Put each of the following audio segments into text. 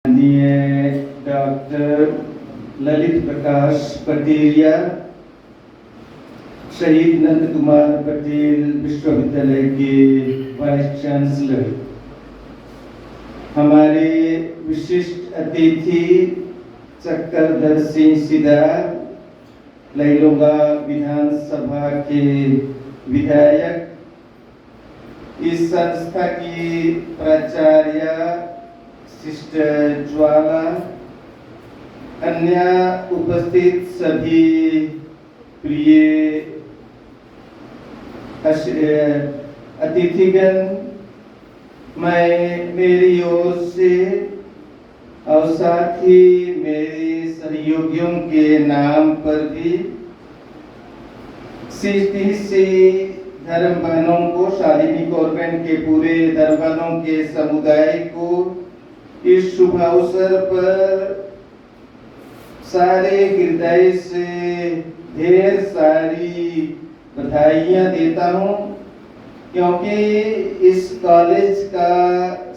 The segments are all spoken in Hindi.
माननीय डॉक्टर ललित प्रकाश पटेलिया, शहीद नंद कुमार पटेल विश्वविद्यालय के वाइस चांसलर, हमारे विशिष्ट अतिथि चक्रधर सिंह सिदार, लैलोंगा विधानसभा के विधायक, इस संस्था की प्राचार्य सिस्टर ज्वाला, अन्य उपस्थित सभी प्रिय अतिथिगण, मैं मेरी ओर से और साथ ही मेरे सहयोगियों के नाम पर भी सीटीसी धर्म बहनों को, शालिनी कॉन्वेंट के पूरे धर्म बहनों के समुदाय को इस शुभ अवसर पर सारे हृदय से ढेर सारी बधाइयाँ देता हूँ, क्योंकि इस कॉलेज का,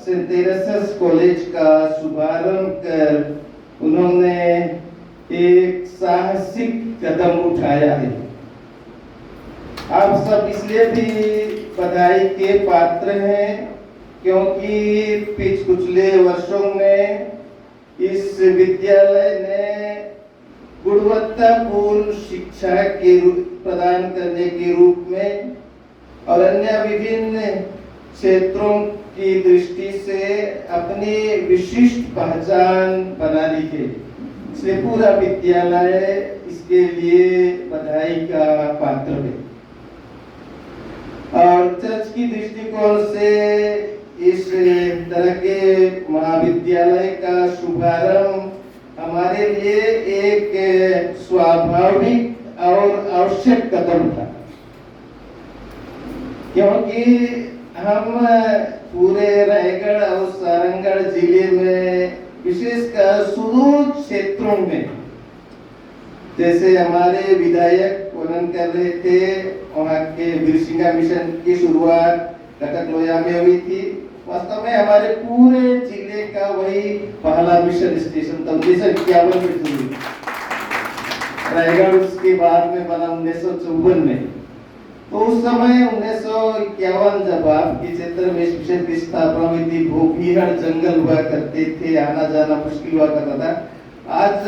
सेंट तेरेसास कॉलेज का शुभारंभ कर उन्होंने एक साहसिक कदम उठाया है। आप सब इसलिए भी बधाई के पात्र हैं क्योंकि पिछले वर्षों में इस विद्यालय ने गुणवत्तापूर्ण शिक्षा के प्रदान करने के रूप में और अन्य विभिन्न क्षेत्रों की दृष्टि से अपनी विशिष्ट पहचान बना ली है। इसलिए पूरा विद्यालय इसके लिए बधाई का पात्र है। और चर्च की दृष्टिकोण से इस तरह के महाविद्यालय का शुभारंभ हमारे लिए एक स्वाभाविक और आवश्यक कदम था, क्योंकि हम पूरे रायगढ़ और सारंगढ़ जिले में, विशेषकर सुदूर क्षेत्रों में, जैसे हमारे विधायक वर्णन कर रहे थे, वहाँ के बिरसिंगा मिशन की शुरुआत कटक लोया में हुई थी। वास्तव में हमारे पूरे जिले का वही पहला मिशन स्टेशन था 1951 में शुरू, रायगढ़ उसके बाद में बना 1954 में। तो उस समय 1951 जब आपके क्षेत्र में इस मिशन की स्थापना हुई थी, भूखिहड़ जंगल हुआ करते थे, आना जाना मुश्किल हुआ करता था। आज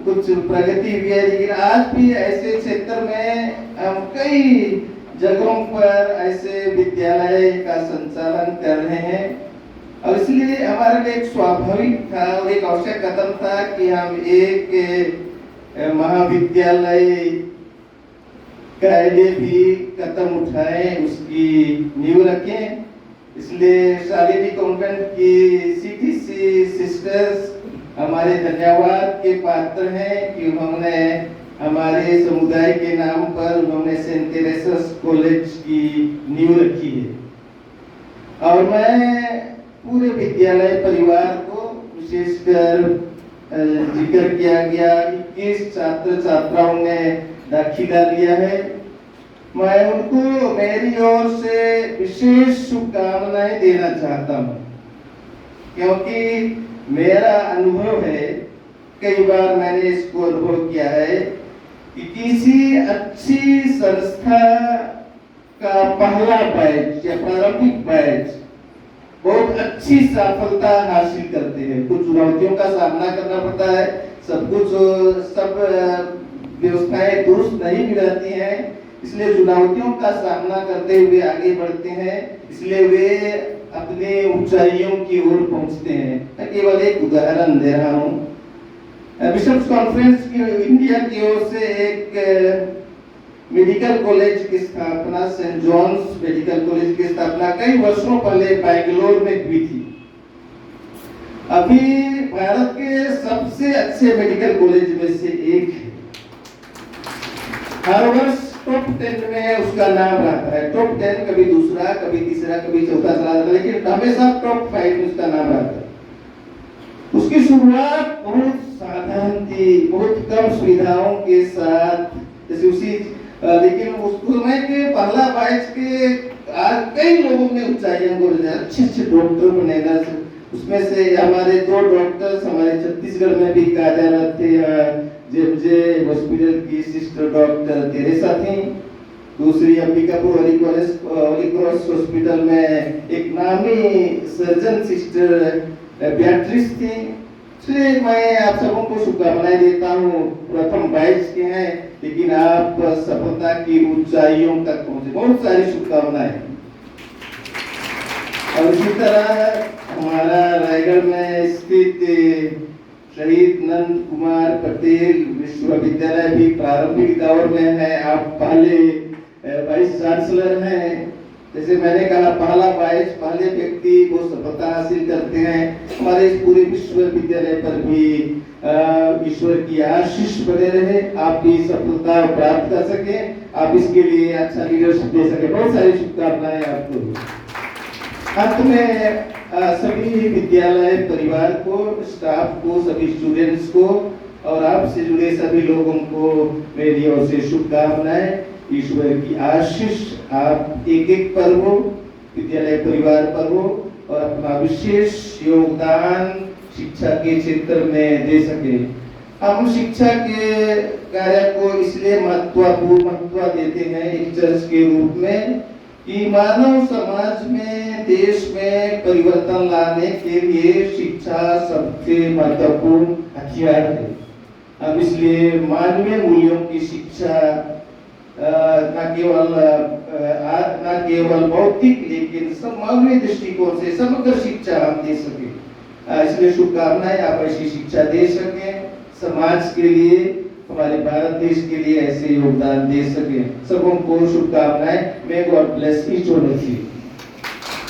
कुछ प्रगति हुई है, लेकिन आज भी ऐसे क्षेत्र में हम कई जगहों पर ऐसे विद्यालय का संचालन कर रहे हैं, और इसलिए हमारे लिए एक स्वाभाविक था और एक आवश्यक कदम था कि हम एक महाविद्यालय का लिए भी कदम उठाएं, उसकी नींव रखें। इसलिए शालिनी कॉन्वेंट की सीटीसी सिस्टर्स हमारे धन्यवाद के पात्र हैं कि उन्होंने हमारे समुदाय के नाम पर उन्होंने सेंट तेरेसास कॉलेज की नींव रखी है। और मैं पूरे विद्यालय परिवार को विशेषकर जिक्र किया गया, 21 छात्र छात्राओं ने दाखिला लिया है। मैं उनको मेरी ओर से विशेष शुभकामनाएं देना चाहता हूँ, क्योंकि मेरा अनुभव है, कई बार मैंने इसको अनुभव किया है कि किसी अच्छी संस्था का पहला बैच या प्रारंभिक बैच बहुत अच्छी सफलता हासिल करते हैं। कुछ चुनौतियों का सामना करना पड़ता है, सब व्यवस्थाएं दुरुस्त नहीं भी रहती हैं, इसलिए चुनौतियों का सामना करते हुए आगे बढ़ते हैं, इसलिए वे अपने ऊंचाइयों की ओर पहुंचते हैं। मैं केवल एक उदाहरण दे रहा हूँ। बिशप्स कॉन्फ्रेंस की इंडिया की ओर से एक मेडिकल कॉलेज की स्थापना, सेंट जॉन्स मेडिकल कॉलेज की स्थापना कई वर्षों पहले बैंगलोर में हुई थी। अभी भारत के सबसे अच्छे मेडिकल कॉलेज में से एक है। हर वर्ष टॉप 10 में उसका नाम रहता है। टॉप 10 कभी दूसरा, कभी तीसरा, कभी चौथा चला जाता है, लेकिन हमेशा टॉप 5 में उसका नाम रहता है। उसकी शुरुआत बहुत साधारण थी, बहुत कम सुविधाओं के साथ, जैसे उसी लेकिन उस समय के पहला बैच के आज कई लोगों ने ऊंचाइयों को, अच्छे अच्छे डॉक्टर बनेगा, उसमें से हमारे 2 डॉक्टर्स हमारे छत्तीसगढ़ में भी कार्यरत थे। जेजे हॉस्पिटल की सिस्टर डॉक्टर तेरेसा थी। दूसरी अंबिकापुर होली क्रॉस हॉस्पिटल में एक नामी सर्जन सिस्टर बेatrice थी। इसलिए मैं आप सबों को शुभकामनाएं देता हूँ। प्रथम बैच के हैं लेकिन आप सफलता की ऊंचाइयों तक पहुंचे, बहुत सारी शुभकामनाएं। और इसी तरह हमारा रायगढ़ में स्थित शहीद नंद कुमार पटेल विश्वविद्यालय भी प्रारंभिक दौर में है। आप पहले वाइस चांसलर हैं। जैसे मैंने कहा, पहला बैच पहले व्यक्ति वो सफलता हासिल करते हैं। हमारे इस पूरे विश्वविद्यालय पर भी ईश्वर की आशीष बने रहे, आप भी सफलता प्राप्त कर सके, आप इसके लिए अच्छा लीडरशिप दे सके। बहुत सारी शुभकामनाएं आपको। अंत में सभी विद्यालय परिवार को, स्टाफ को, सभी स्टूडेंट्स को और आपसे जुड़े सभी लोगों को मेरी ओर से शुभकामनाएं। ईश्वर की आशीष आप एक एक पर हो, विद्यालय परिवार पर हो और अपना विशेष योगदान शिक्षा के क्षेत्र में दे सके। हम शिक्षा के कार्य को इसलिए महत्व देते हैं एक चर्च के रूप में कि मानव समाज में, देश में परिवर्तन लाने के लिए शिक्षा सबसे महत्वपूर्ण हथियार है। हम इसलिए मानवीय मूल्यों की शिक्षा न केवल भौतिक लेकिन मानवीय दृष्टिकोण से समग्र शिक्षा हम दे सके। इसलिए शुभकामनाएं, आप ऐसी शिक्षा दे सके, समाज के लिए, हमारे भारत देश के लिए ऐसे योगदान दे सके। सबों को शुभकामनाएं। May God bless each one of you.